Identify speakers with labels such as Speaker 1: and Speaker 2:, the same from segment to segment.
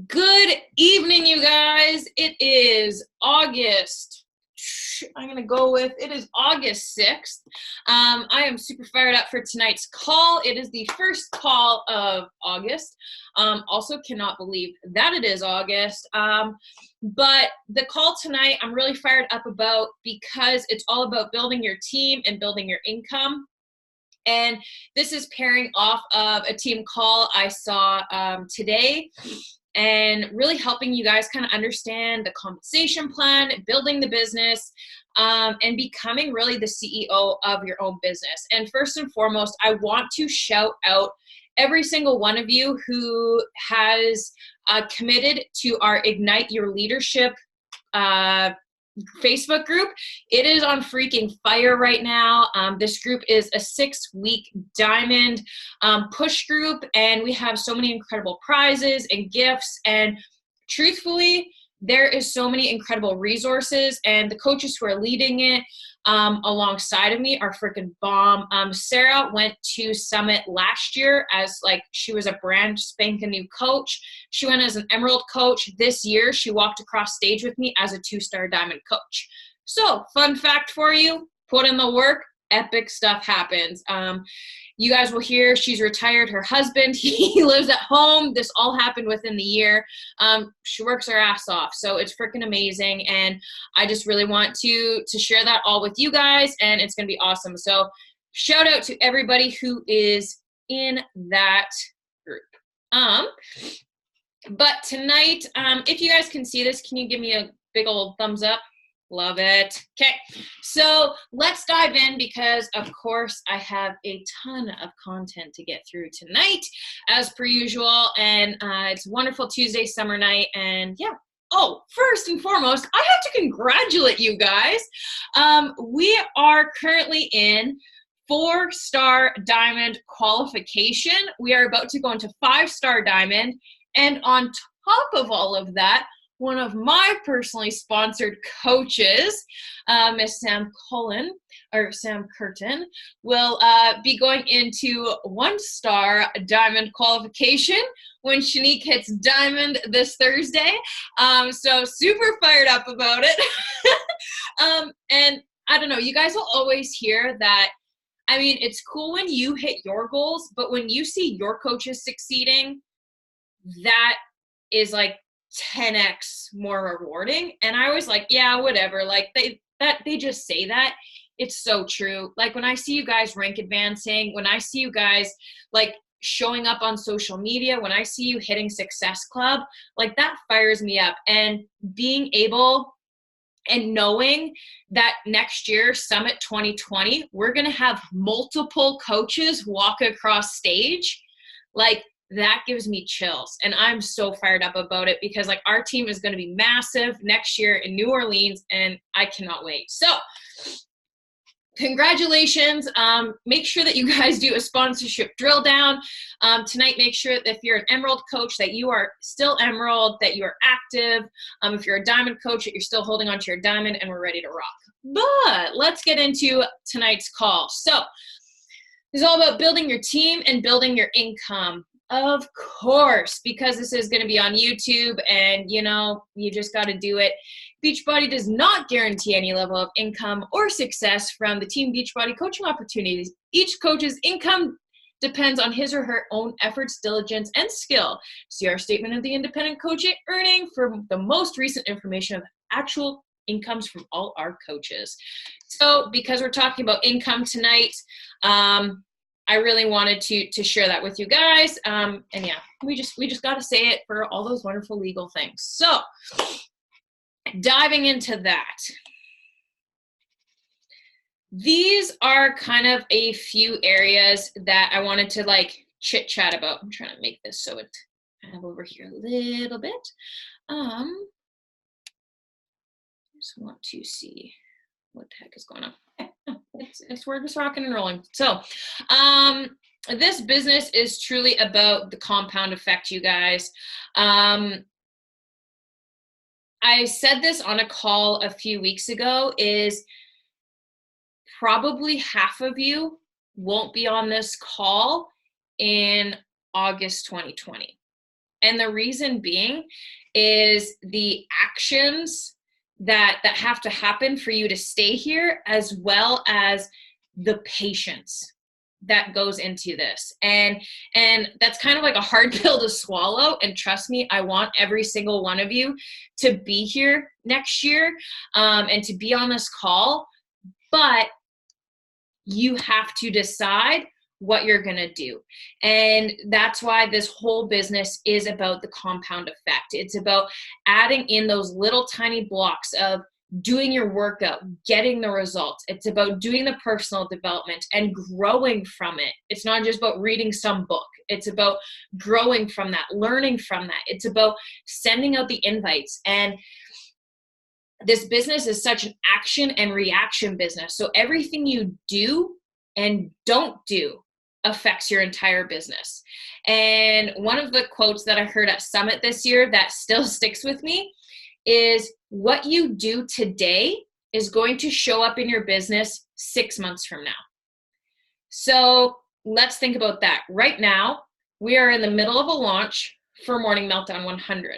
Speaker 1: Good evening, you guys. It is August. I'm going to go with it is August 6th. I am super fired up for tonight's call. It is the first call of August. Also cannot believe that it is August. But the call tonight, I'm really fired up about because it's all about building your team and building your income. And this is pairing off of a team call I saw today, and really helping you guys kind of understand the compensation plan, building the business, and becoming really the CEO of your own business. And first and foremost, I want to shout out every single one of you who has committed to our Ignite Your Leadership Facebook group. It is on freaking fire right now. This group is a 6-week diamond push group, and we have so many incredible prizes and gifts. And truthfully, there is so many incredible resources, and the coaches who are leading it alongside of me are freaking bomb. Sarah went to Summit last year as she was a brand spanking new coach. She went as an Emerald coach. This year, she walked across stage with me as a 2-star diamond coach. So, fun fact for you, put in the work, epic stuff happens. You guys will hear she's retired her husband. He lives at home. This all happened within the year. She works her ass off. So it's freaking amazing. And I just really want to share that all with you guys. And it's going to be awesome. So shout out to everybody who is in that group. But tonight, if you guys can see this, can you give me a big old thumbs up? Love it. Okay, so let's dive in because, of course, I have a ton of content to get through tonight, as per usual, and it's a wonderful Tuesday summer night, and yeah. Oh, first and foremost, I have to congratulate you guys. We are currently in 4-star diamond qualification. We are about to go into 5-star diamond, and on top of all of that, one of my personally sponsored coaches, Miss Sam Curtin, will be going into 1-star diamond qualification when Shanique hits diamond this Thursday. So super fired up about it. And I don't know, you guys will always hear that. I mean, it's cool when you hit your goals, but when you see your coaches succeeding, that is 10x more rewarding. And I was like, yeah, whatever. They just say that. It's so true. When I see you guys rank advancing, when I see you guys showing up on social media, when I see you hitting Success Club, that fires me up. And being able and knowing that next year, Summit 2020, we're going to have multiple coaches walk across stage, that gives me chills. And I'm so fired up about it because our team is going to be massive next year in New Orleans, and I cannot wait. So congratulations. Make sure that you guys do a sponsorship drill down. Tonight, make sure that if you're an Emerald coach that you are still Emerald, that you are active. If you're a Diamond coach, that you're still holding on to your Diamond, and we're ready to rock. But let's get into tonight's call. So it's all about building your team and building your income. Of course, because this is going to be on YouTube and, you just got to do it. Beachbody does not guarantee any level of income or success from the Team Beachbody coaching opportunities. Each coach's income depends on his or her own efforts, diligence, and skill. See our statement of the independent coach earning for the most recent information of actual incomes from all our coaches. So because we're talking about income tonight, I really wanted to share that with you guys. And yeah, we just got to say it for all those wonderful legal things. So diving into that, these are kind of a few areas that I wanted to chit chat about. I'm trying to make this so it kind of over here a little bit. I just want to see what the heck is going on. We're just rocking and rolling. So this business is truly about the compound effect, you guys. I said this on a call a few weeks ago, is probably half of you won't be on this call in August 2020. And the reason being is the actions that have to happen for you to stay here, as well as the patience that goes into this. And that's kind of like a hard pill to swallow. And trust me, I want every single one of you to be here next year, and to be on this call. But you have to decide what you're going to do. And that's why this whole business is about the compound effect. It's about adding in those little tiny blocks of doing your workout, getting the results. It's about doing the personal development and growing from it. It's not just about reading some book. It's about growing from that, learning from that. It's about sending out the invites. And this business is such an action and reaction business. So everything you do and don't do affects your entire business. And one of the quotes that I heard at Summit this year that still sticks with me is, what you do today is going to show up in your business 6 months from now. So let's think about that. Right now, we are in the middle of a launch for Morning Meltdown 100.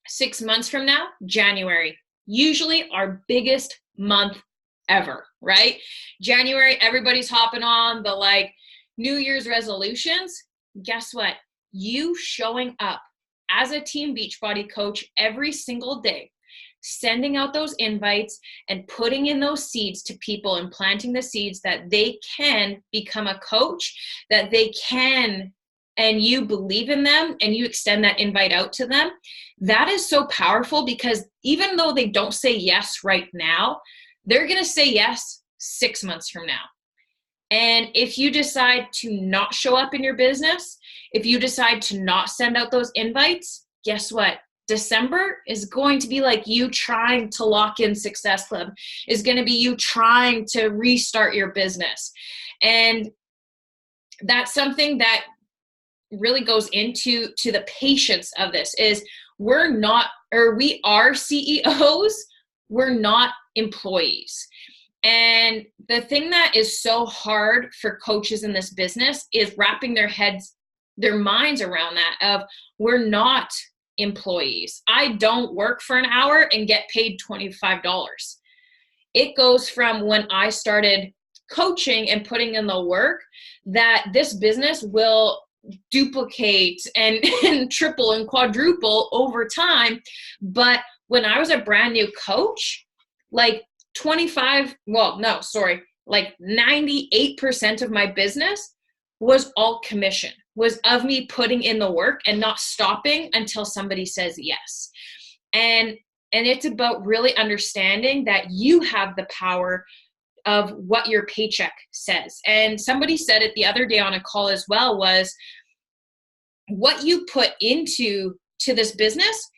Speaker 1: 6 months from now, January, usually our biggest month ever, right? January, everybody's hopping on the like New Year's resolutions. Guess what? You showing up as a Team Beachbody coach every single day, sending out those invites and putting in those seeds to people and planting the seeds that they can become a coach, that they can, and you believe in them and you extend that invite out to them. That is so powerful, because even though they don't say yes right now, they're going to say yes 6 months from now. And if you decide to not show up in your business, if you decide to not send out those invites, guess what? December is going to be like you trying to lock in Success Club, is going to be you trying to restart your business. And that's something that really goes into the patience of this. Is we are CEOs, we're not employees. And the thing that is so hard for coaches in this business is wrapping their minds around that, of we're not employees. I don't work for an hour and get paid $25. It goes from when I started coaching and putting in the work, that this business will duplicate and triple and quadruple over time. But when I was a brand new coach, like 98% of my business was all commission, was of me putting in the work and not stopping until somebody says yes. And it's about really understanding that you have the power of what your paycheck says. And somebody said it the other day on a call as well, was what you put into this business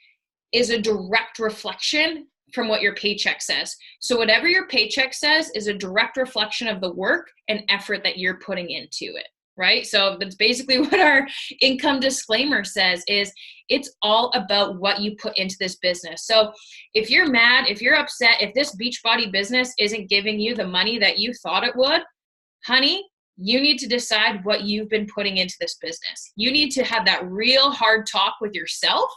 Speaker 1: is a direct reflection from what your paycheck says. So whatever your paycheck says is a direct reflection of the work and effort that you're putting into it, right? So that's basically what our income disclaimer says, is it's all about what you put into this business. So if you're mad, if you're upset, if this Beachbody business isn't giving you the money that you thought it would, honey, you need to decide what you've been putting into this business. You need to have that real hard talk with yourself,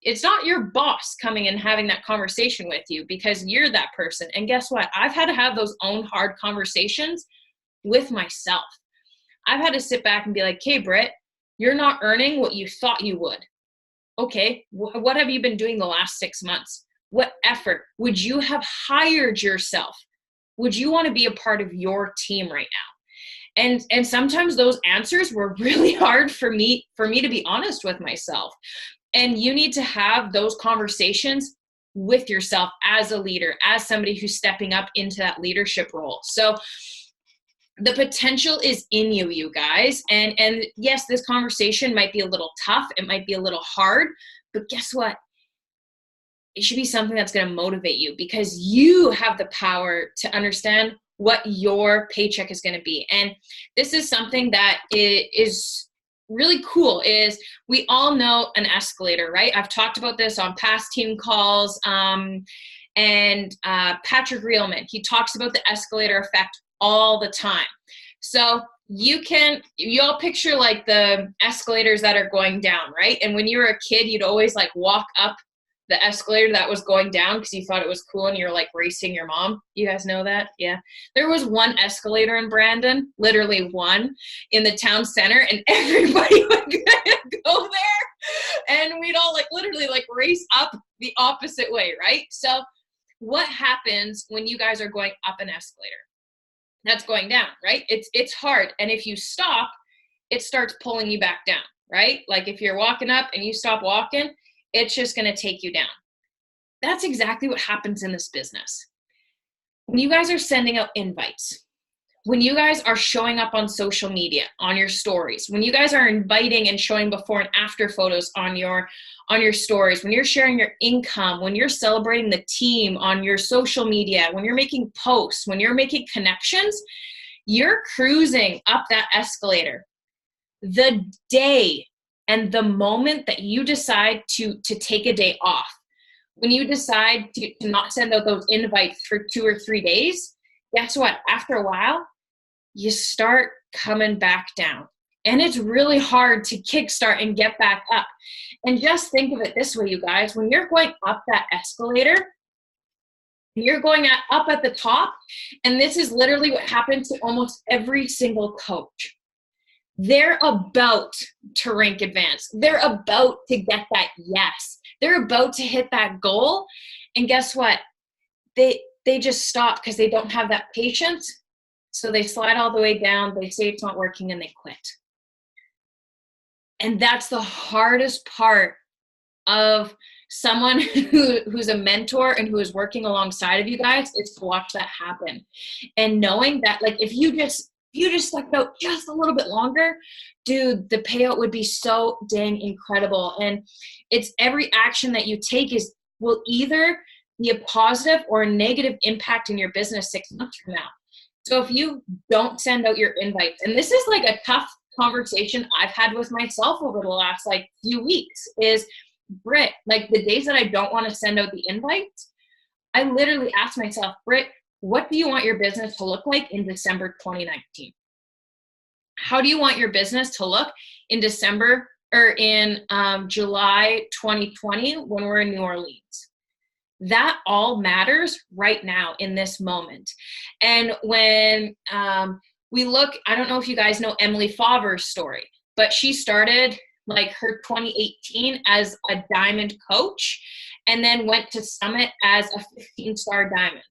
Speaker 1: it's not your boss coming and having that conversation with you, because you're that person. And guess what? I've had to have those own hard conversations with myself. I've had to sit back and be like, okay, Britt, you're not earning what you thought you would. Okay, what have you been doing the last 6 months? What effort? Would you have hired yourself? Would you want to be a part of your team right now? And sometimes those answers were really hard for me to be honest with myself. And you need to have those conversations with yourself as a leader, as somebody who's stepping up into that leadership role. So the potential is in you, you guys. And yes, this conversation might be a little tough. It might be a little hard, but guess what? It should be something that's going to motivate you, because you have the power to understand what your paycheck is going to be. And this is something that is really cool, is we all know an escalator, right? I've talked about this on past team calls. And Patrick Reelman, he talks about the escalator effect all the time. So you all picture like the escalators that are going down, right? And when you were a kid, you'd always like walk up the escalator that was going down because you thought it was cool and you're like racing your mom. You guys know that? Yeah. There was one escalator in Brandon, literally one, in the town center, and everybody would go there and we'd all like literally like race up the opposite way, right? So what happens when you guys are going up an escalator? That's going down, right? It's hard. And if you stop, it starts pulling you back down, right? Like if you're walking up and you stop walking, it's just going to take you down. That's exactly what happens in this business. When you guys are sending out invites, when you guys are showing up on social media, on your stories, when you guys are inviting and showing before and after photos on your stories, when you're sharing your income, when you're celebrating the team on your social media, when you're making posts, when you're making connections, you're cruising up that escalator. The day and the moment that you decide to take a day off, when you decide to not send out those invites for 2 or 3 days, guess what? After a while, you start coming back down. And it's really hard to kickstart and get back up. And just think of it this way, you guys. When you're going up that escalator, you're going up at the top, and this is literally what happens to almost every single coach. They're about to rank advance. They're about to get that yes. They're about to hit that goal. And guess what? They just stop because they don't have that patience. So they slide all the way down. They say it's not working and they quit. And that's the hardest part of someone who's a mentor and who is working alongside of you guys, is to watch that happen. And knowing that, like, if you just stuck out just a little bit longer, dude, the payout would be so dang incredible. And it's every action that you take will either be a positive or a negative impact in your business 6 months from now. So if you don't send out your invites, and this is like a tough conversation I've had with myself over the last like few weeks, is, Britt, like the days that I don't want to send out the invites, I literally ask myself, Britt, what do you want your business to look like in December 2019? How do you want your business to look in December or in July 2020 when we're in New Orleans? That all matters right now in this moment. And when we look, I don't know if you guys know Emily Faber's story, but she started like her 2018 as a diamond coach and then went to Summit as a 15-star diamond.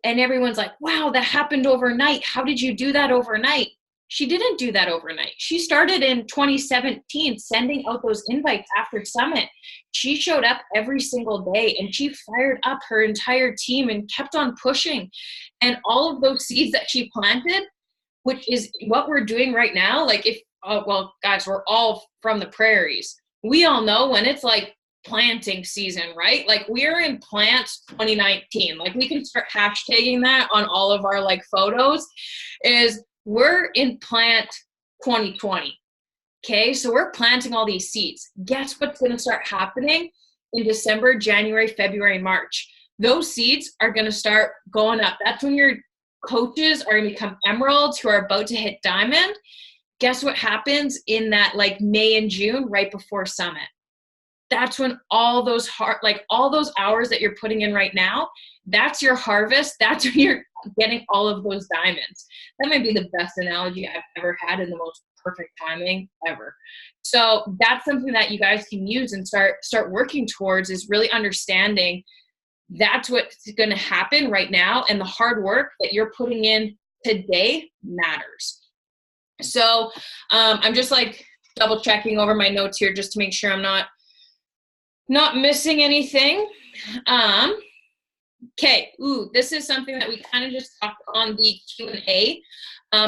Speaker 1: And everyone's like, wow, that happened overnight. How did you do that overnight? She didn't do that overnight. She started in 2017 sending out those invites after Summit. She showed up every single day and she fired up her entire team and kept on pushing. And all of those seeds that she planted, which is what we're doing right now, like well, guys, we're all from the prairies. We all know when it's like planting season, right? Like we're in plants 2019. Like we can start hashtagging that on all of our like photos, is we're in plant 2020. Okay, so we're planting all these seeds. Guess what's going to start happening in December, January, February, March? Those seeds are going to start going up. That's when your coaches are going to become emeralds who are about to hit diamond. Guess what happens in that like May and June, right before Summit? That's when all those all those hours that you're putting in right now, that's your harvest. That's when you're getting all of those diamonds. That might be the best analogy I've ever had and the most perfect timing ever. So that's something that you guys can use and start working towards, is really understanding that's what's going to happen right now. And the hard work that you're putting in today matters. So I'm just like double checking over my notes here just to make sure I'm not missing anything. Okay. Ooh, this is something that we kind of just talked on the Q&A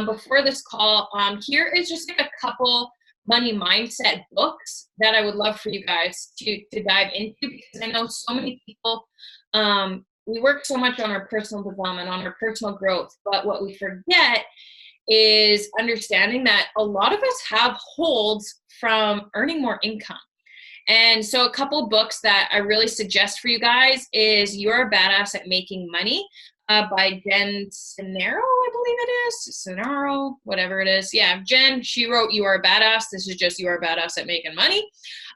Speaker 1: before this call. Here is just like a couple money mindset books that I would love for you guys to dive into, because I know so many people, we work so much on our personal development, on our personal growth, but what we forget is understanding that a lot of us have holds from earning more income. And so a couple books that I really suggest for you guys is You're a Badass at Making Money by Jen Cenaro, I believe it is. Cenaro, whatever it is. Yeah, Jen, she wrote You Are a Badass. This is just You Are a Badass at Making Money.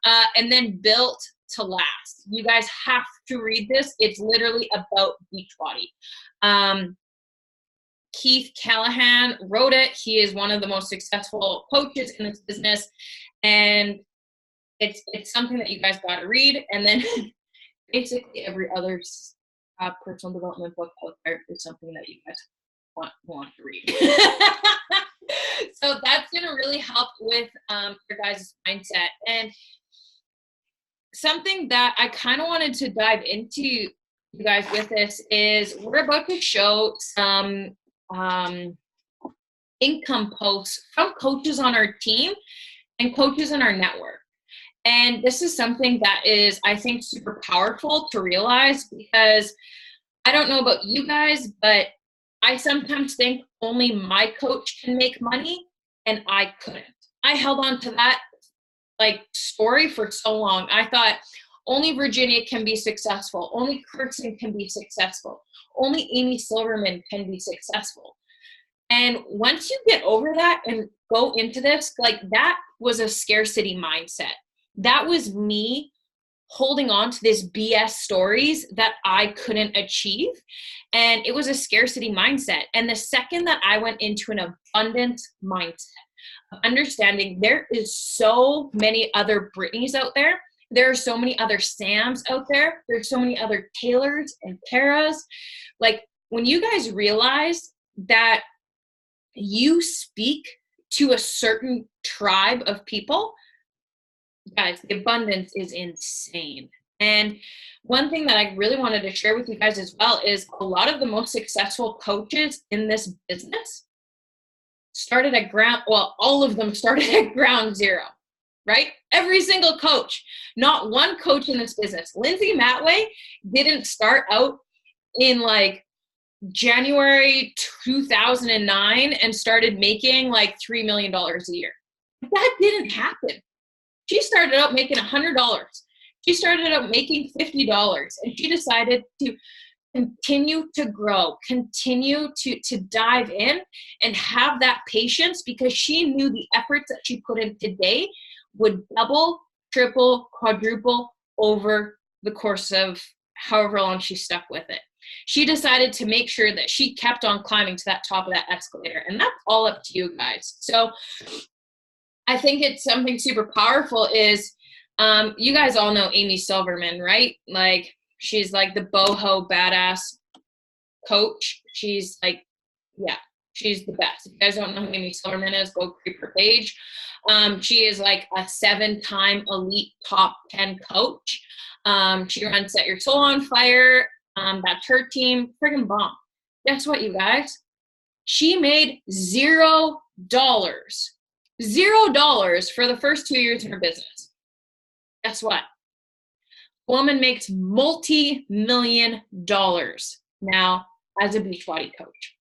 Speaker 1: And then Built to Last. You guys have to read this. It's literally about Beachbody. Keith Callahan wrote it. He is one of the most successful coaches in this business. And it's something that you guys got to read. And then basically every other personal development book out there is something that you guys want to read. So that's going to really help with your guys' mindset. And something that I kind of wanted to dive into, you guys, with this is we're about to show some income posts from coaches on our team and coaches in our network. And this is something that is, I think, super powerful to realize, because I don't know about you guys, but I sometimes think only my coach can make money and I couldn't. I held on to that story for so long. I thought only Virginia can be successful. Only Kirsten can be successful. Only Amy Silverman can be successful. And once you get over that and go into this, that was a scarcity mindset. That was me holding on to this BS stories that I couldn't achieve. And it was a scarcity mindset. And the second that I went into an abundant mindset, understanding there is so many other Britneys out there. There are so many other Sams out there. There's so many other Taylors and Karas. When you guys realize that you speak to a certain tribe of people, guys, the abundance is insane. And one thing that I really wanted to share with you guys as well is a lot of the most successful coaches in this business started at all of them started at ground zero, right? Every single coach. Not one coach in this business. Lindsay Matway didn't start out in January 2009 and started making $3 million a year. That didn't happen. She started out making $100. She started out making $50, and she decided to continue to grow, continue to dive in and have that patience, because she knew the efforts that she put in today would double, triple, quadruple over the course of however long she stuck with it. She decided to make sure that she kept on climbing to that top of that escalator, and that's all up to you guys. So I think it's something super powerful is, you guys all know Amy Silverman, right? She's the boho badass coach. She's she's the best. If you guys don't know who Amy Silverman is, go creep her page. She is a 7-time elite top 10 coach. She runs Set Your Soul on Fire. That's her team. Friggin' bomb. Guess what, you guys? She made $0 for the first 2 years in her business. Guess what? Woman makes multi-million dollars now as a Beachbody coach.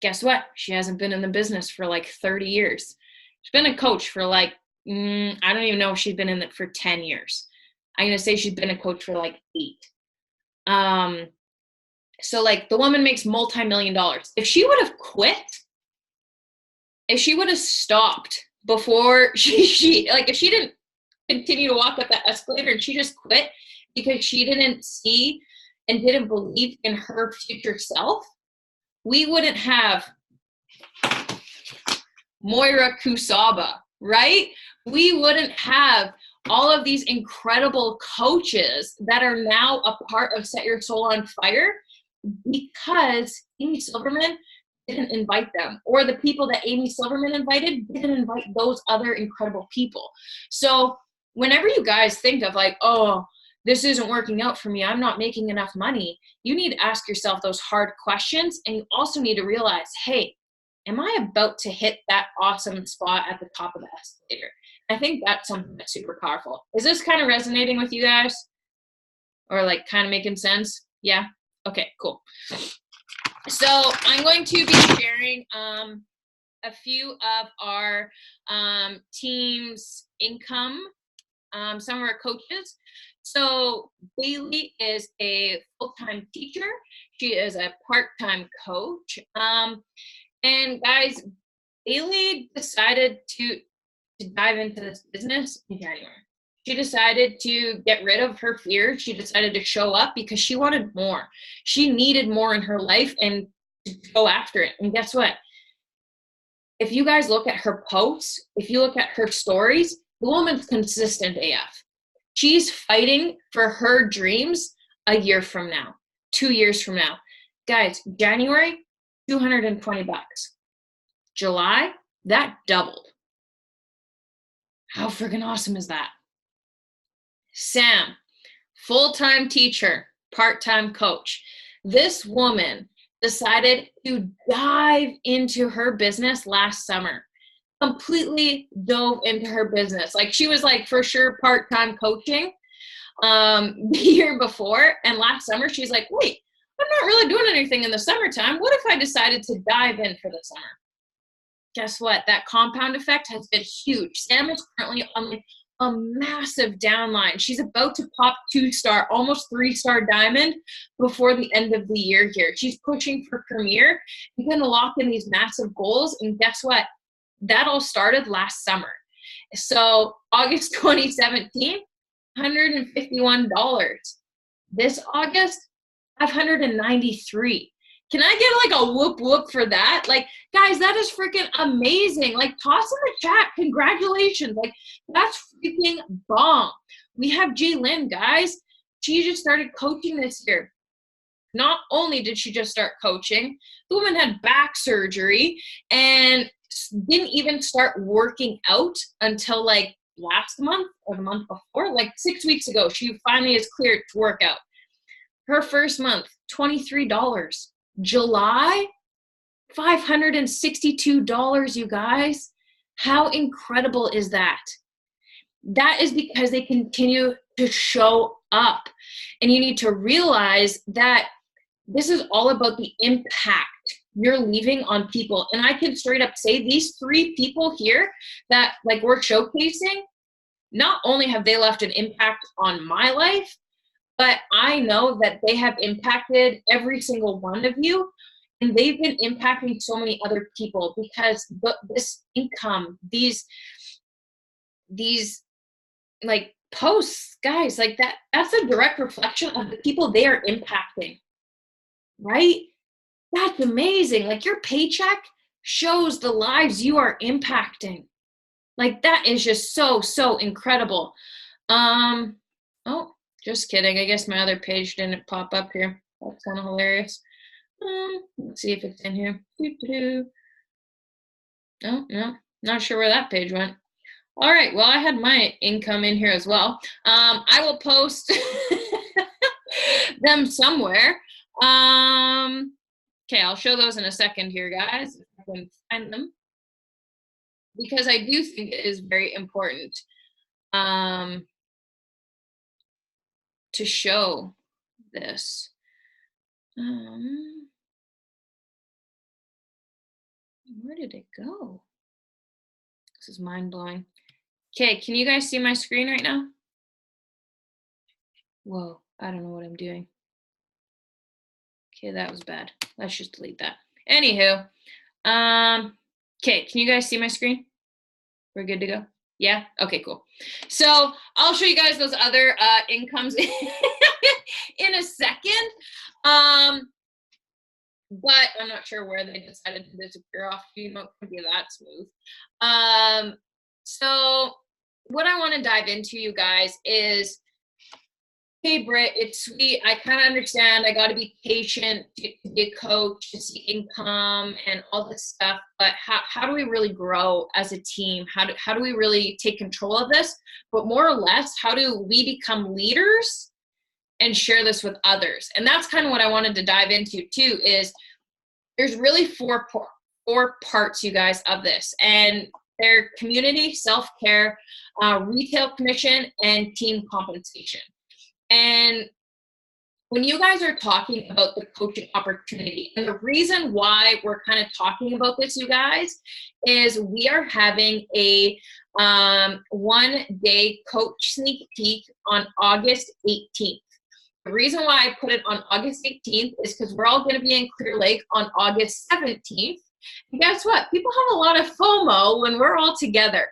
Speaker 1: Guess what? She hasn't been in the business for 30 years. She's been a coach for I don't even know if she's been in it for 10 years. I'm going to say she's been a coach for 8. So the woman makes multi-million dollars. If she would have quit, if she would have stopped before she if she didn't continue to walk up that escalator and she just quit because she didn't see and didn't believe in her future self, we wouldn't have Moira Kusaba, right? We wouldn't have all of these incredible coaches that are now a part of Set Your Soul on Fire, because Amy Silverman didn't invite them, or the people that Amy Silverman invited didn't invite those other incredible people. So whenever you guys think of oh, this isn't working out for me, I'm not making enough money, you need to ask yourself those hard questions. And you also need to realize, hey, am I about to hit that awesome spot at the top of the escalator? I think that's something that's super powerful. Is this kind of resonating with you guys? Or kind of making sense? Yeah? Okay, cool. So I'm going to be sharing a few of our team's income some of our coaches. So Bailey is a full-time teacher. She is a part-time coach. And guys, Bailey decided to dive into this business in January. She decided to get rid of her fear. She decided to show up because she wanted more. She needed more in her life and to go after it. And guess what? If you guys look at her posts, if you look at her stories, the woman's consistent AF. She's fighting for her dreams a year from now, 2 years from now. Guys, January, $220. July, that doubled. How freaking awesome is that? Sam, full-time teacher, part-time coach. This woman decided to dive into her business last summer. Completely dove into her business. Like, she was like for sure part-time coaching the year before, and last summer she's like, wait, I'm not really doing anything in the summertime. What if I decided to dive in for the summer? Guess what? That compound effect has been huge. Sam is currently on like a massive downline. She's about to pop 2-star, almost 3-star diamond before the end of the year here. She's pushing for premier. You're going to lock in these massive goals, and guess what? That all started last summer. So August 2017, $151. This August, $593. Can I get like a whoop whoop for that? Like, guys, that is freaking amazing. Like, toss in the chat. Congratulations. Like, that's freaking bomb. We have Jaylyn, guys. She just started coaching this year. Not only did she just start coaching, the woman had back surgery and didn't even start working out until like last month or the month before, like 6 weeks ago. She finally is cleared to work out. Her first month, $23. July, $562, you guys. How incredible is that? That is because they continue to show up. And you need to realize that this is all about the impact you're leaving on people. And I can straight up say these 3 people here that like we're showcasing, not only have they left an impact on my life, but I know that they have impacted every single one of you, and they've been impacting so many other people because this income, these like posts, guys, like that's a direct reflection of the people they are impacting, right? That's amazing. Like, your paycheck shows the lives you are impacting. Like, that is just so incredible. Oh, just kidding. I guess my other page didn't pop up here. That's kind of hilarious. Let's see if it's in here. Oh, no, not sure where that page went. All right, well, I had my income in here as well. I will post them somewhere. Okay, I'll show those in a second here, guys, if I can find them. Because I do think it is very important to show this. Where did it go? This is mind-blowing. Okay, can you guys see my screen right now? Whoa, I don't know what I'm doing. Okay, that was bad. Let's just delete that. Anywho, okay, can you guys see my screen? We're good to go? Yeah? Okay, cool. So I'll show you guys those other incomes in a second. But I'm not sure where they decided to disappear off. You know, it could be that smooth. So what I want to dive into, you guys, is, hey, Britt, it's sweet. I kind of understand. I got to be patient to be a coach, to see income and all this stuff. But how do we really grow as a team? How do we really take control of this? But more or less, how do we become leaders and share this with others? And that's kind of what I wanted to dive into too, is there's really four parts, you guys, of this. And they're community, self-care, retail commission, and team compensation. And when you guys are talking about the coaching opportunity, and the reason why we're kind of talking about this, you guys, is we are having a 1-day coach sneak peek on August 18th. The reason why I put it on August 18th is because we're all going to be in Clear Lake on August 17th. And guess what? People have a lot of FOMO when we're all together.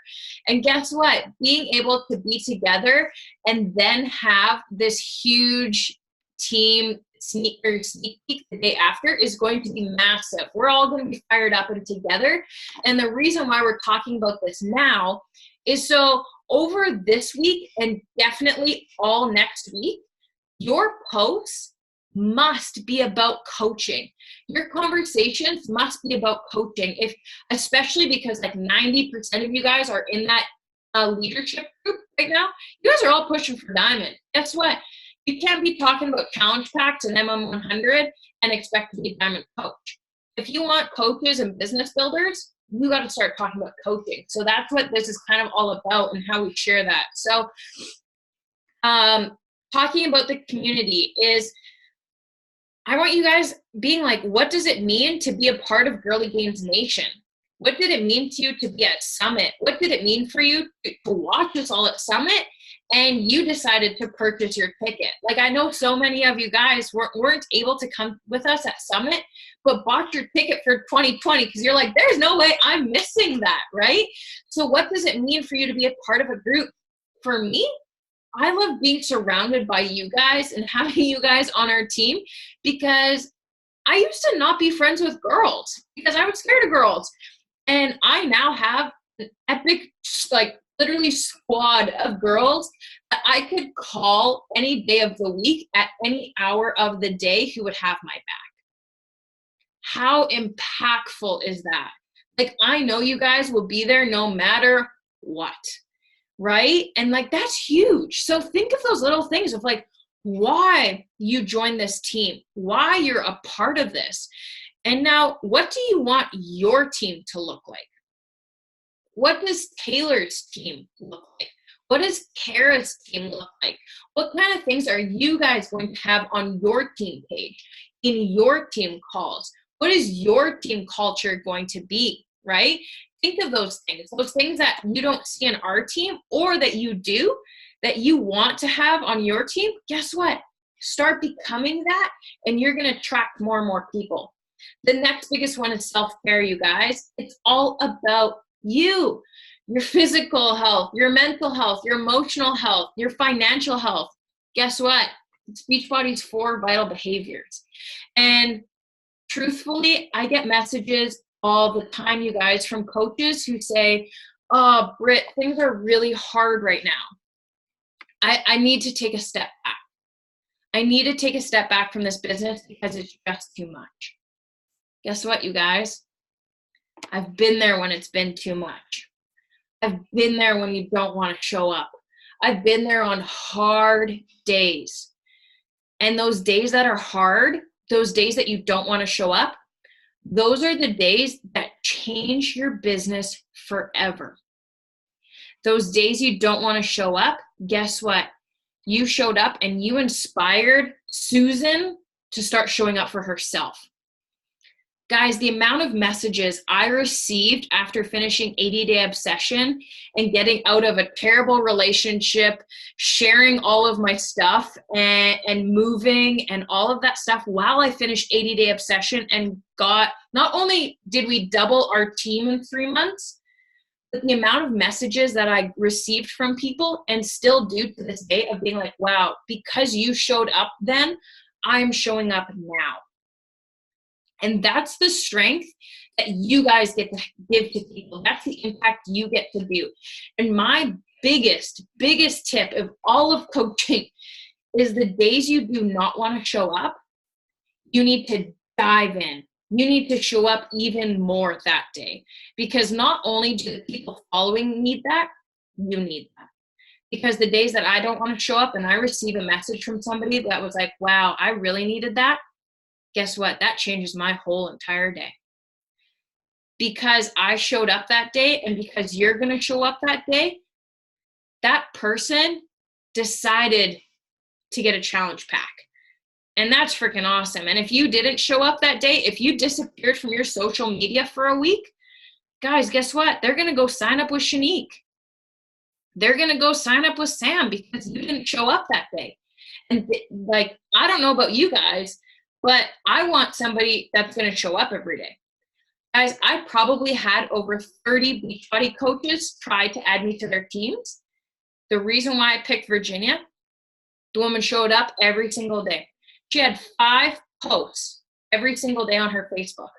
Speaker 1: And guess what? Being able to be together and then have this huge team sneak peek the day after is going to be massive. We're all going to be fired up and together. And the reason why we're talking about this now is so over this week and definitely all next week, your posts must be about coaching. Your conversations must be about coaching. Especially because like 90% of you guys are in that leadership group right now. You guys are all pushing for diamond. Guess what? You can't be talking about challenge packs and MM100 and expect to be a diamond coach. If you want coaches and business builders, you got to start talking about coaching. So that's what this is kind of all about and how we share that. So talking about the community is, I want you guys being like, what does it mean to be a part of Girly Gains Nation? What did it mean to you to be at Summit? What did it mean for you to watch us all at Summit and you decided to purchase your ticket? Like, I know so many of you guys weren't able to come with us at Summit, but bought your ticket for 2020 because you're like, there's no way I'm missing that, right? So what does it mean for you to be a part of a group? For me, I love being surrounded by you guys and having you guys on our team, because I used to not be friends with girls because I was scared of girls. And I now have an epic, like literally squad of girls that I could call any day of the week at any hour of the day who would have my back. How impactful is that? Like, I know you guys will be there no matter what. Right? And like, that's huge. So think of those little things of like, why you joined this team, why you're a part of this. And now, what do you want your team to look like? What does Taylor's team look like? What does Kara's team look like? What kind of things are you guys going to have on your team page, in your team calls? What is your team culture going to be, right? Think of those things that you don't see in our team or that you do, that you want to have on your team. Guess what? Start becoming that and you're going to attract more and more people. The next biggest one is self-care, you guys. It's all about you, your physical health, your mental health, your emotional health, your financial health. Guess what? It's Beachbody's 4 vital behaviors. And truthfully, I get messages all the time, you guys, from coaches who say, oh, Britt, things are really hard right now. I need to take a step back. I need to take a step back from this business because it's just too much. Guess what, you guys? I've been there when it's been too much. I've been there when you don't want to show up. I've been there on hard days. And those days that are hard, those days that you don't want to show up, those are the days that change your business forever. Those days you don't want to show up, guess what? You showed up and you inspired Susan to start showing up for herself. Guys, the amount of messages I received after finishing 80-Day Obsession and getting out of a terrible relationship, sharing all of my stuff and moving and all of that stuff while I finished 80-Day Obsession and got, not only did we double our team in 3 months, but the amount of messages that I received from people and still do to this day of being like, wow, because you showed up then, I'm showing up now. And that's the strength that you guys get to give to people. That's the impact you get to do. And my biggest tip of all of coaching is the days you do not want to show up, you need to dive in. You need to show up even more that day. Because not only do the people following need that, you need that. Because the days that I don't want to show up and I receive a message from somebody that was like, wow, I really needed that, guess what? That changes my whole entire day. Because I showed up that day and because you're going to show up that day, that person decided to get a challenge pack. And that's freaking awesome. And if you didn't show up that day, if you disappeared from your social media for a week, guys, guess what? They're going to go sign up with Shanique. They're going to go sign up with Sam because you didn't show up that day. And like, I don't know about you guys, but I want somebody that's going to show up every day. Guys, I probably had over 30 Beachbody coaches try to add me to their teams. The reason why I picked Virginia, the woman showed up every single day. She had 5 posts every single day on her Facebook.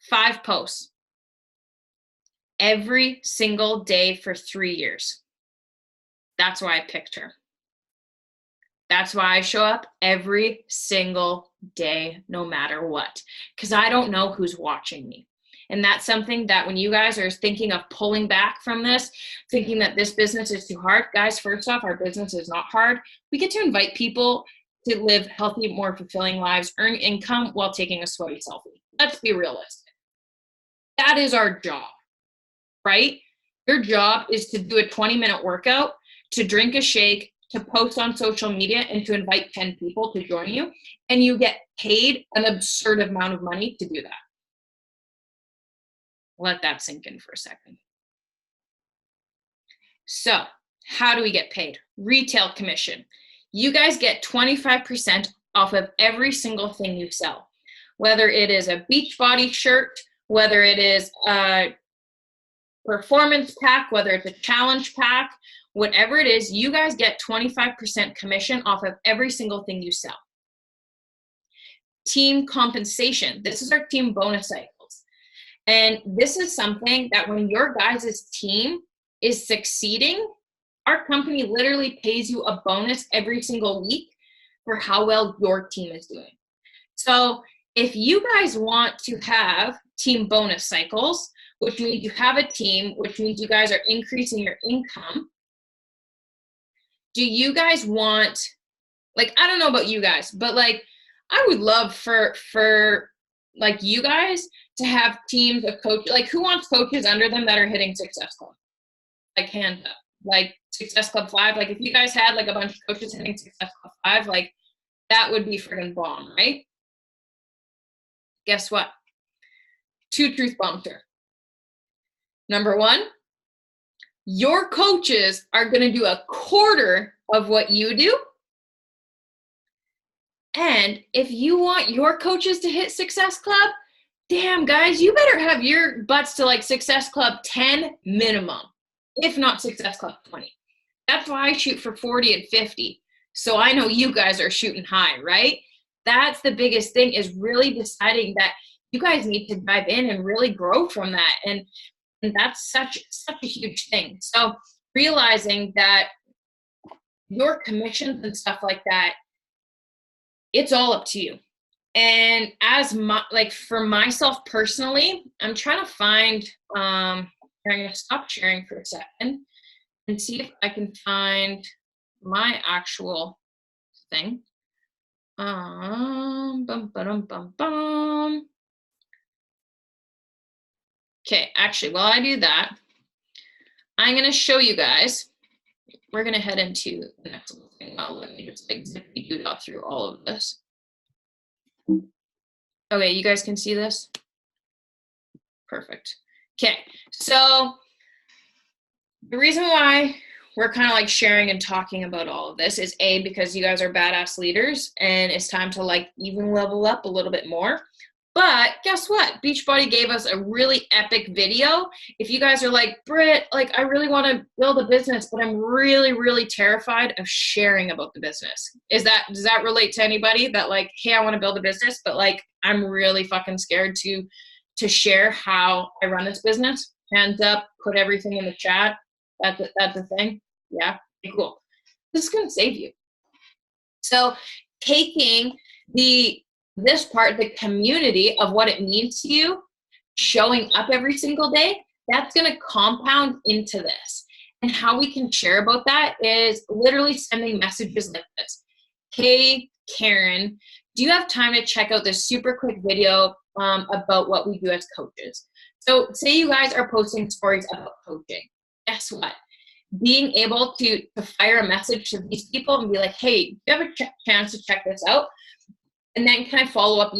Speaker 1: 5 posts. Every single day for 3 years. That's why I picked her. That's why I show up every single day, no matter what, because I don't know who's watching me. And that's something that when you guys are thinking of pulling back from this, thinking that this business is too hard, guys, first off, our business is not hard. We get to invite people to live healthy, more fulfilling lives, earn income while taking a sweaty selfie. Let's be realistic. That is our job, right? Your job is to do a 20-minute workout, to drink a shake, to post on social media, and to invite 10 people to join you, and you get paid an absurd amount of money to do that. Let that sink in for a second. So, how do we get paid? Retail commission. You guys get 25% off of every single thing you sell, whether it is a Beachbody shirt, whether it is a performance pack, whether it's a challenge pack, whatever it is, you guys get 25% commission off of every single thing you sell. Team compensation. This is our team bonus cycles. And this is something that when your guys' team is succeeding, our company literally pays you a bonus every single week for how well your team is doing. So if you guys want to have team bonus cycles, which means you have a team, which means you guys are increasing your income, do you guys want, like, I don't know about you guys, but like, I would love for like you guys to have teams of coaches. Like, who wants coaches under them that are hitting Success Club? Like, hand up. Like Success Club 5. Like, if you guys had like a bunch of coaches hitting Success Club 5, like that would be friggin' bomb, right? Guess what? 2 truth bombs here. Number 1, your coaches are going to do a quarter of what you do. And if you want your coaches to hit Success Club, damn, guys, you better have your butts to like Success Club 10 minimum, if not Success Club 20. That's why I shoot for 40 and 50. So I know you guys are shooting high, right? That's the biggest thing, is really deciding that you guys need to dive in and really grow from that. And that's such a huge thing. So realizing that your commissions and stuff like that, it's all up to you. And as like for myself personally, I'm trying to find, I'm going to stop sharing for a second and see if I can find my actual thing. Okay, actually, while I do that, I'm going to show you guys. We're going to head into the next little thing. Let me just like zippy doo through all of this. Okay, you guys can see this? Perfect. Okay, so the reason why we're kind of like sharing and talking about all of this is A, because you guys are badass leaders and it's time to like even level up a little bit more. But guess what? Beachbody gave us a really epic video. If you guys are like, Britt, like I really want to build a business, but I'm really, really terrified of sharing about the business. Does that relate to anybody that like, hey, I want to build a business, but like I'm really fucking scared to share how I run this business? Hands up, put everything in the chat. That's a thing. Yeah, okay, cool. This is gonna save you. So taking this part, the community of what it means to you, showing up every single day, that's going to compound into this. And how we can share about that is literally sending messages like this. Hey, Karen, do you have time to check out this super quick video about what we do as coaches? So say you guys are posting stories about coaching. Guess what? being able to fire a message to these people and be like, hey, do you have a chance to check this out? And then can I follow up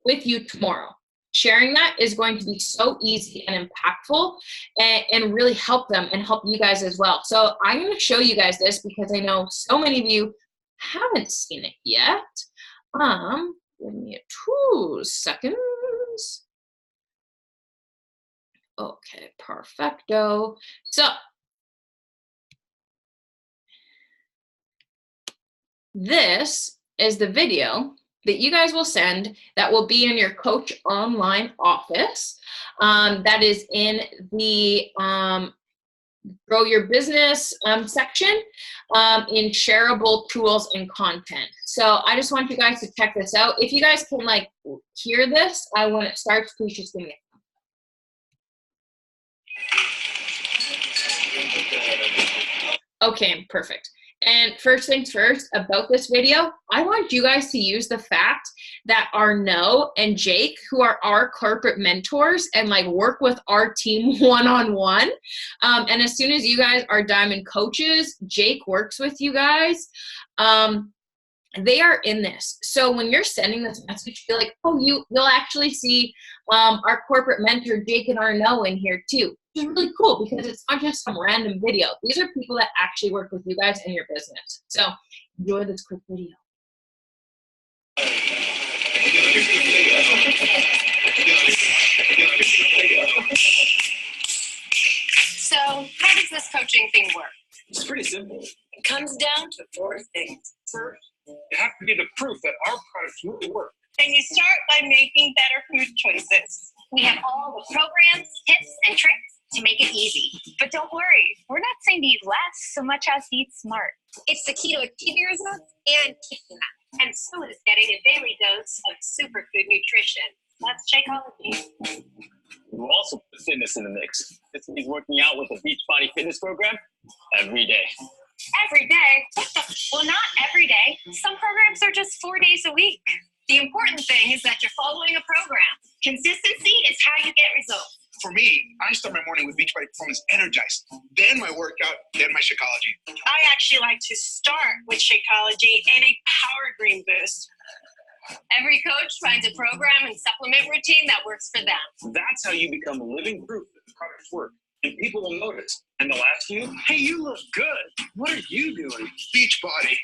Speaker 1: with you tomorrow? Sharing that is going to be so easy and impactful and really help them and help you guys as well. So I'm going to show you guys this because I know so many of you haven't seen it yet. Give me 2 seconds. Okay, perfecto. So this is the video that you guys will send that will be in your coach online office. That is in the grow your business section in shareable tools and content. So I just want you guys to check this out. If you guys can like hear this, when it starts, please just give me a okay, perfect. And first things first about this video, I want you guys to use the fact that Arnaud and Jake, who are our corporate mentors and like work with our team one-on-one. And as soon as you guys are diamond coaches, Jake works with you guys. They are in this. So when you're sending this message, feel like, oh, you'll actually see our corporate mentor, Jake and Arnaud in here too. Which is really cool because it's not just some random video. These are people that actually work with you guys in your business. So enjoy this quick video.
Speaker 2: So how does this coaching thing work?
Speaker 3: It's pretty simple.
Speaker 2: It comes down to 4 things.
Speaker 3: First, you have to be the proof that our products really work.
Speaker 2: And you start by making better food choices. We have all the programs, tips, and tricks to make it easy. But don't worry, we're not saying to eat less so much as to eat smart. It's the key to achieving your results and keeping them. And so is getting a daily dose of superfood nutrition. That's Shakeology.
Speaker 3: We'll also put fitness in the mix. This means working out with a Beachbody fitness program every day.
Speaker 2: Every day? Well, not every day. Some programs are just 4 days a week. The important thing is that you're following a program. Consistency is how you get results.
Speaker 4: For me, I start my morning with Beachbody Performance energized, then my workout, then my Shakeology.
Speaker 2: I actually like to start with Shakeology and a Power Green boost. Every coach finds a program and supplement routine that works for them.
Speaker 3: That's how you become living proof that the products work. And people will notice. And they'll ask you, hey, you look good. What are you doing?
Speaker 4: Beachbody.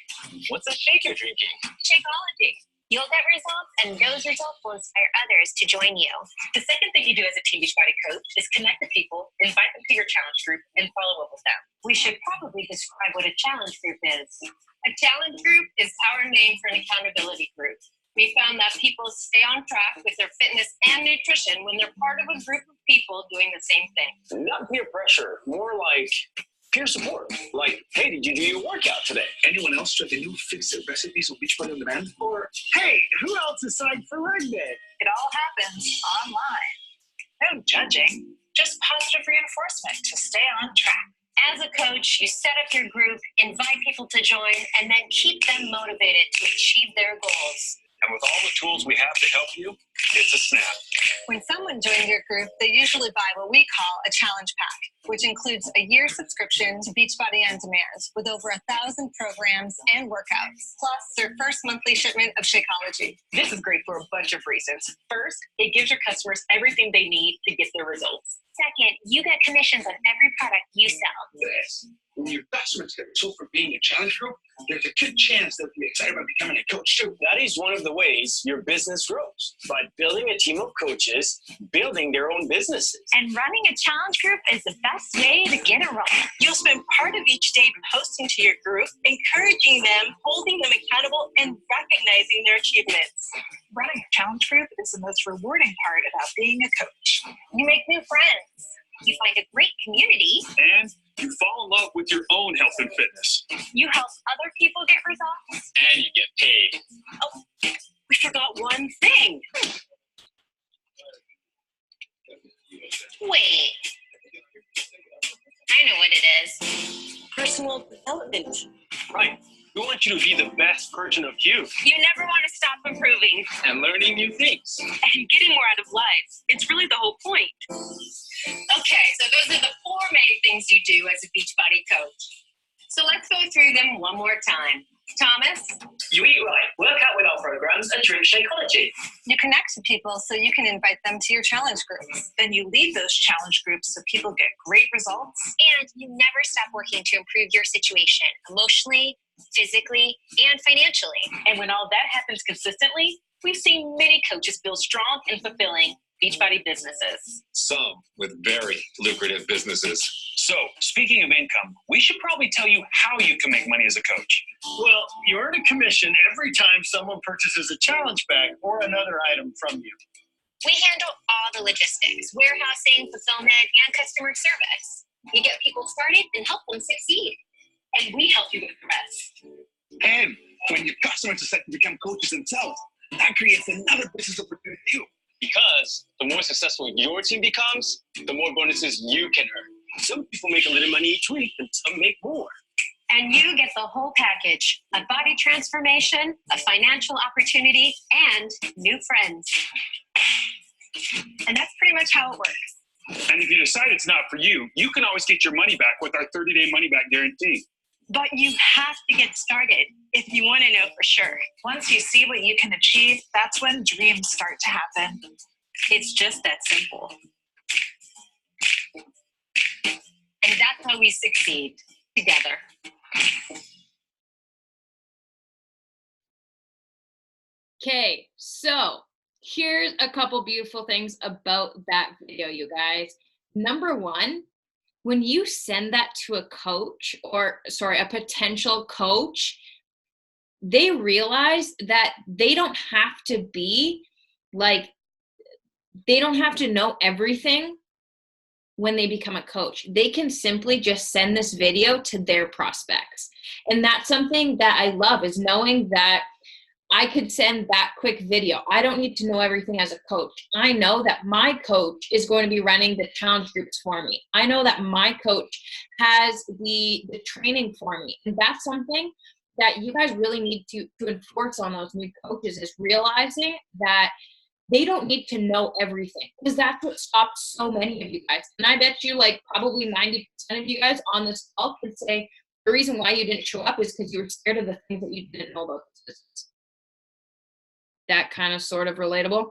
Speaker 3: What's that shake you're drinking?
Speaker 2: Shakeology. You'll get results, and those results will inspire others to join you.
Speaker 5: The second thing you do as a Team Beachbody coach is connect with people, invite them to your challenge group, and follow up with them.
Speaker 2: We should probably describe what a challenge group is. A challenge group is our name for an accountability group. We found that people stay on track with their fitness and nutrition when they're part of a group of people doing the same thing.
Speaker 3: Not peer pressure, more like peer support. Like, hey, did you do your workout today?
Speaker 4: Anyone else try the new fix-it recipes on Beachbody On Demand?
Speaker 3: Or, hey, who else is signed for leg day?
Speaker 5: It all happens online. No judging, just positive reinforcement to stay on track.
Speaker 2: As a coach, you set up your group, invite people to join, and then keep them motivated to achieve their goals.
Speaker 3: And with all the tools we have to help you, it's a snap.
Speaker 6: When someone joins your group, they usually buy what we call a challenge pack, which includes a year subscription to Beachbody On Demand with over 1,000 programs and workouts, plus their first monthly shipment of Shakeology.
Speaker 5: This is great for a bunch of reasons. First, it gives your customers everything they need to get their results.
Speaker 2: Second, you get commissions on every product you sell.
Speaker 4: Yes. When your customers get results from being a challenge group, there's a good chance they'll be excited about becoming a coach too.
Speaker 3: That is one of the ways your business grows, by building a team of coaches, building their own businesses.
Speaker 2: And running a challenge group is the best way to get it rolling.
Speaker 5: You'll spend part of each day posting to your group, encouraging them, holding them accountable, and recognizing their achievements.
Speaker 7: Running a challenge group is the most rewarding part about being a coach.
Speaker 2: You make new friends. You find a great community.
Speaker 3: And you fall in love with your own health and fitness.
Speaker 2: You help other people get results.
Speaker 3: And you get paid.
Speaker 5: Oh, we forgot one thing.
Speaker 2: Wait. I know what it is.
Speaker 5: Personal development.
Speaker 3: Right. We want you to be the best version of you.
Speaker 5: You never want to stop improving
Speaker 3: And learning new things.
Speaker 5: and getting more out of life. It's really the whole point.
Speaker 2: Okay, so those are the 4 main things you do as a Beachbody coach. So let's go through them one more time. Thomas?
Speaker 3: You eat right, work out with our programs, and drink Shakeology.
Speaker 6: You connect to people so you can invite them to your challenge groups.
Speaker 7: Then you lead those challenge groups so people get great results.
Speaker 2: And you never stop working to improve your situation emotionally, physically, and financially.
Speaker 5: And when all that happens consistently, we've seen many coaches build strong and fulfilling Beachbody businesses.
Speaker 8: Some with very lucrative businesses.
Speaker 3: So, speaking of income, we should probably tell you how you can make money as a coach.
Speaker 4: Well, you earn a commission every time someone purchases a challenge bag or another item from you.
Speaker 2: We handle all the logistics, warehousing, fulfillment, and customer service. We get people started and help them succeed.
Speaker 5: And we help you with the rest.
Speaker 4: And when your customers decide to become coaches themselves, that creates another business opportunity for you.
Speaker 3: Because the more successful your team becomes, the more bonuses you can earn. Some people make a little money each week, and some make more.
Speaker 2: And you get the whole package, a body transformation, a financial opportunity, and new friends. And that's pretty much how it works.
Speaker 3: And if you decide it's not for you, you can always get your money back with our 30-day money-back guarantee.
Speaker 6: But you have to get started if you want to know for sure.
Speaker 7: Once you see what you can achieve, that's when dreams start to happen.
Speaker 5: It's just that simple.
Speaker 2: And that's how we succeed together.
Speaker 1: Okay, so here's a couple beautiful things about that video, you guys. Number one, when you send that to a coach, a potential coach, they realize that they don't have to know everything when they become a coach. They can simply just send this video to their prospects. And that's something that I love, is knowing that I could send that quick video. I don't need to know everything as a coach. I know that my coach is going to be running the challenge groups for me. I know that my coach has the training for me. And that's something that you guys really need to enforce on those new coaches, is realizing that they don't need to know everything, because that's what stops so many of you guys. And I bet you probably 90% of you guys on this call could say the reason why you didn't show up is because you were scared of the things that you didn't know about this business. That kind of sort of relatable.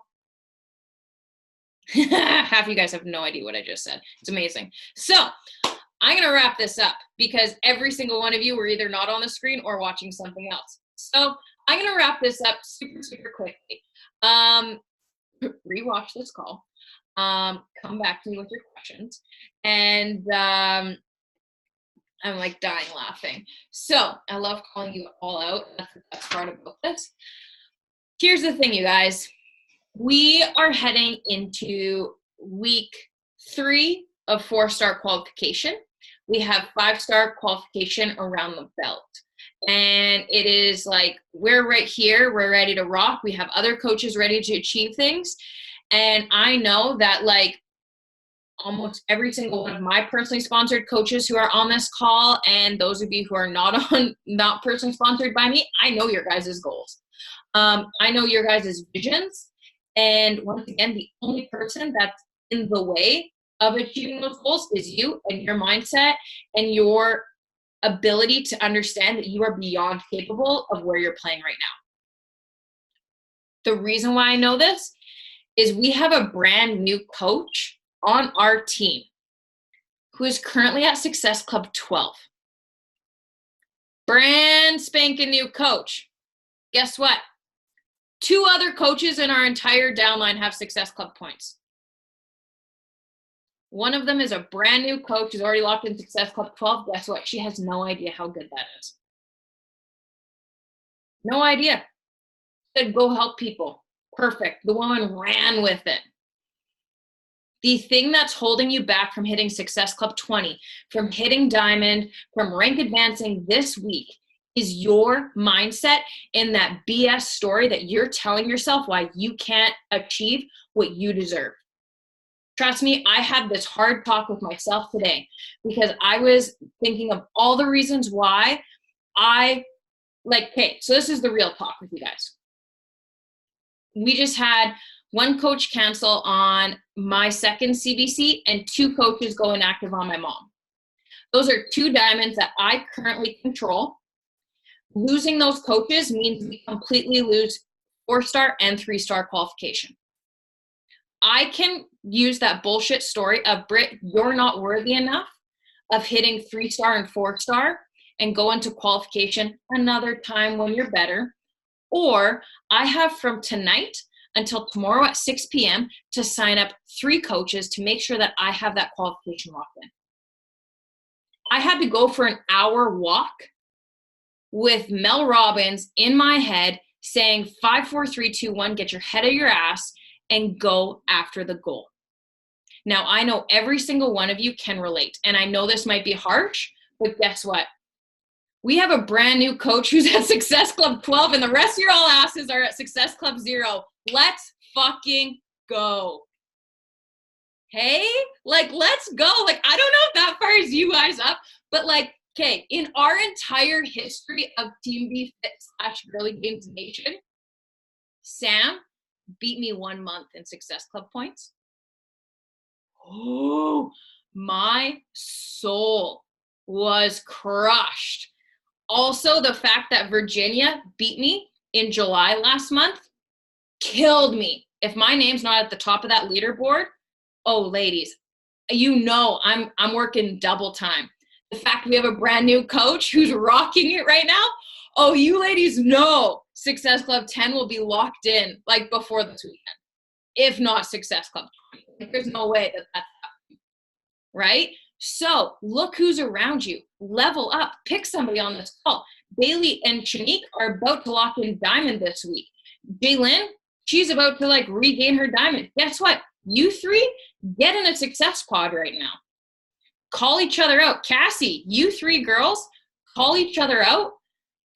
Speaker 1: Half of you guys have no idea what I just said. It's amazing. So I'm going to wrap this up because every single one of you were either not on the screen or watching something else. So I'm going to wrap this up super, super quickly. Rewatch this call. Come back to me with your questions. And I'm dying laughing. So I love calling you all out. That's the best part about this. Here's the thing, you guys. We are heading into week 3 of 4-star qualification. We have 5-star qualification around the belt. And it is we're right here. We're ready to rock. We have other coaches ready to achieve things. And I know that almost every single one of my personally sponsored coaches who are on this call, and those of you who are not personally sponsored by me, I know your guys' goals. I know your guys' visions. And once again, the only person that's in the way of achieving those goals is you and your mindset and your ability to understand that you are beyond capable of where you're playing right now. The reason why I know this is we have a brand new coach on our team who is currently at Success Club 12. Brand spanking new coach. Guess what? 2 other coaches in our entire downline have Success Club points. One of them is a brand new coach who's already locked in Success Club 12. Guess what? She has no idea how good that is. No idea. Said, go help people. Perfect. The woman ran with it. The thing that's holding you back from hitting Success Club 20, from hitting Diamond, from rank advancing this week is your mindset and that BS story that you're telling yourself why you can't achieve what you deserve. Trust me, I had this hard talk with myself today because I was thinking of all the reasons why okay, so this is the real talk with you guys. We just had 1 coach cancel on my second CBC, and 2 coaches go inactive on my mom. Those are 2 diamonds that I currently control. Losing those coaches means we completely lose 4-star and 3-star qualification. I can use that bullshit story of, Britt, you're not worthy enough of hitting 3-star and 4-star and go into qualification another time when you're better. Or I have from tonight until tomorrow at 6 p.m. to sign up 3 coaches to make sure that I have that qualification locked in. I had to go for an hour walk with Mel Robbins in my head saying 5, 4, 3, 2, 1, get your head out of your ass and go after the goal. Now, I know every single one of you can relate, and I know this might be harsh, but guess what? We have a brand new coach who's at Success Club 12, and the rest of your all asses are at Success Club 0. Let's fucking go. Hey? Like, let's go. Like, I don't know if that fires you guys up, but like, okay, in our entire history of Team B Fit / Girly Games Nation, Sam beat me 1 month in Success Club points. Oh, my soul was crushed. Also, the fact that Virginia beat me in July last month killed me. If my name's not at the top of that leaderboard, oh, ladies, you know I'm working double time. The fact we have a brand new coach who's rocking it right now, oh, you ladies know Success Club 10 will be locked in like before this weekend, if not Success Club 20. There's no way that that's happening, right? So look who's around you. Level up. Pick somebody on this call. Bailey and Shanique are about to lock in diamond this week. Jaylyn, she's about to like regain her diamond. Guess what? You 3 get in a success pod right now. Call each other out. Cassie, you 3 girls, call each other out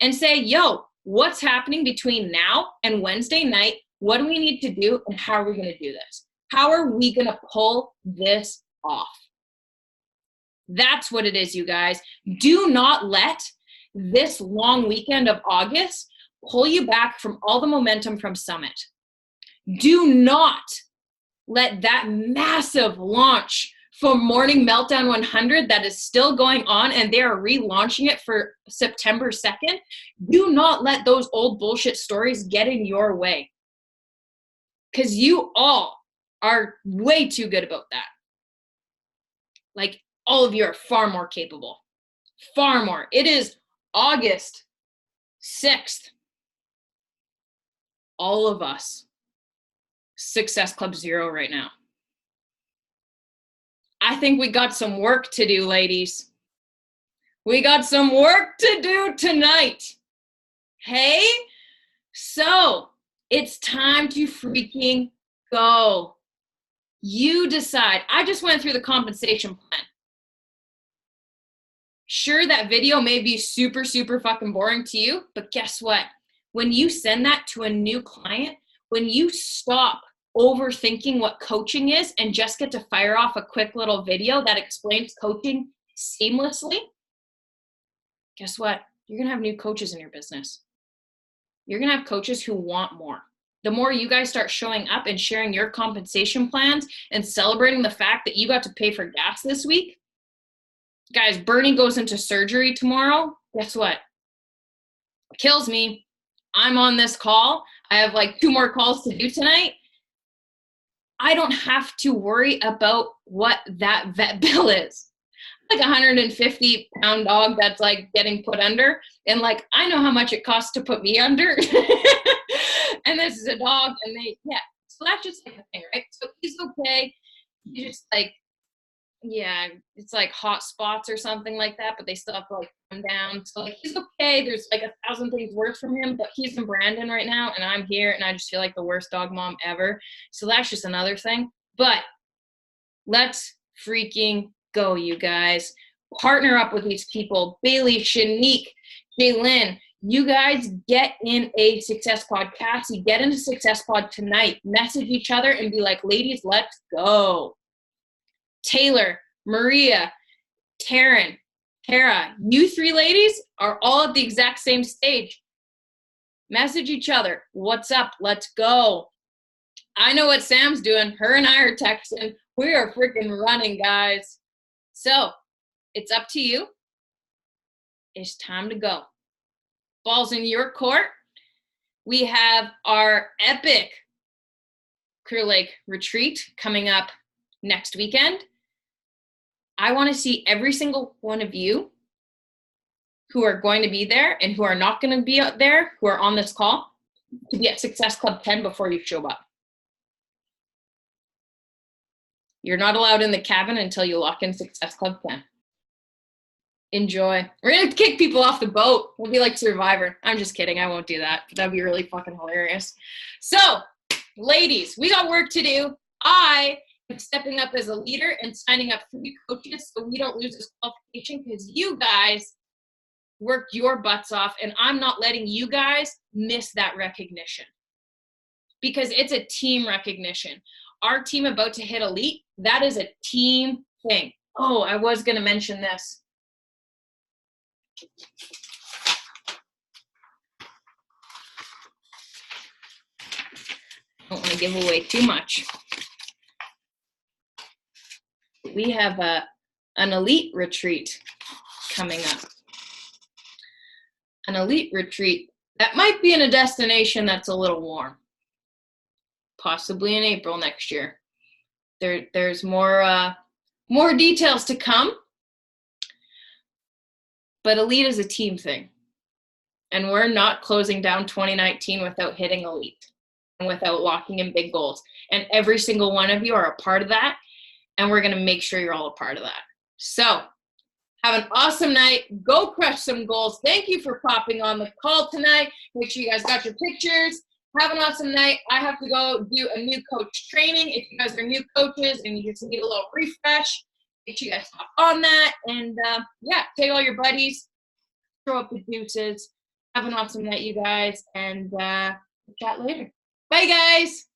Speaker 1: and say, yo, what's happening between now and Wednesday night? What do we need to do, and how are we going to do this? How are we going to pull this off? That's what it is, you guys. Do not let this long weekend of August pull you back from all the momentum from Summit. Do not let that massive launch for Morning Meltdown 100 that is still going on, and they are relaunching it for September 2nd. Do not let those old bullshit stories get in your way, because you all are way too good about that. Like, all of you are far more capable. Far more. It is August 6th. All of us, Success Club 0 right now. I think we got some work to do, ladies. We got some work to do tonight. Hey? So, it's time to freaking go. You decide. I just went through the compensation plan. Sure, that video may be super, super fucking boring to you, but guess what? When you send that to a new client, when you stop overthinking what coaching is and just get to fire off a quick little video that explains coaching seamlessly, guess what? You're going to have new coaches in your business. You're going to have coaches who want more. The more you guys start showing up and sharing your compensation plans and celebrating the fact that you got to pay for gas this week. Guys, Bernie goes into surgery tomorrow. Guess what? Kills me. I'm on this call. I have like 2 more calls to do tonight. I don't have to worry about what that vet bill is. Like a 150-pound dog that's like getting put under. And like, I know how much it costs to put me under. And this is a dog. And so that's just like the thing, right? So he's okay. You just like, yeah, it's like hot spots or something like that, but they still have to like come down. So like, he's okay. There's like 1,000 things worse from him, but he's in Brandon right now, and I'm here, and I just feel like the worst dog mom ever. So that's just another thing. But let's freaking go, you guys. Partner up with these people. Bailey, Shanique, Jaylyn, you guys get in a success pod. Cassie, get in a success pod tonight. Message each other and be like, ladies, let's go. Taylor, Maria, Taryn, Tara, you 3 ladies are all at the exact same stage. Message each other. What's up? Let's go. I know what Sam's doing. Her and I are texting. We are freaking running, guys. So it's up to you. It's time to go. Ball's in your court. We have our epic Clear Lake retreat coming up next weekend. I want to see every single one of you who are going to be there and who are not going to be out there, who are on this call, to be at Success Club 10 before you show up. You're not allowed in the cabin until you lock in Success Club 10. Enjoy. We're going to kick people off the boat. We'll be like Survivor. I'm just kidding. I won't do that. That'd be really fucking hilarious. So, ladies, we got work to do. I am stepping up as a leader and signing up 3 coaches so we don't lose this qualification because you guys worked your butts off, and I'm not letting you guys miss that recognition because it's a team recognition. Our team about to hit elite, that is a team thing. Oh, I was going to mention this. I don't want to give away too much. We have an elite retreat coming up. An elite retreat that might be in a destination that's a little warm. Possibly in April next year. There's more details to come. But elite is a team thing. And we're not closing down 2019 without hitting elite and without locking in big goals. And every single one of you are a part of that. And we're going to make sure you're all a part of that. So have an awesome night. Go crush some goals. Thank you for popping on the call tonight. Make sure you guys got your pictures. Have an awesome night. I have to go do a new coach training. If you guys are new coaches and you just need a little refresh, make sure you guys hop on that. And yeah, take all your buddies, throw up the deuces. Have an awesome night, you guys. And chat later. Bye, guys.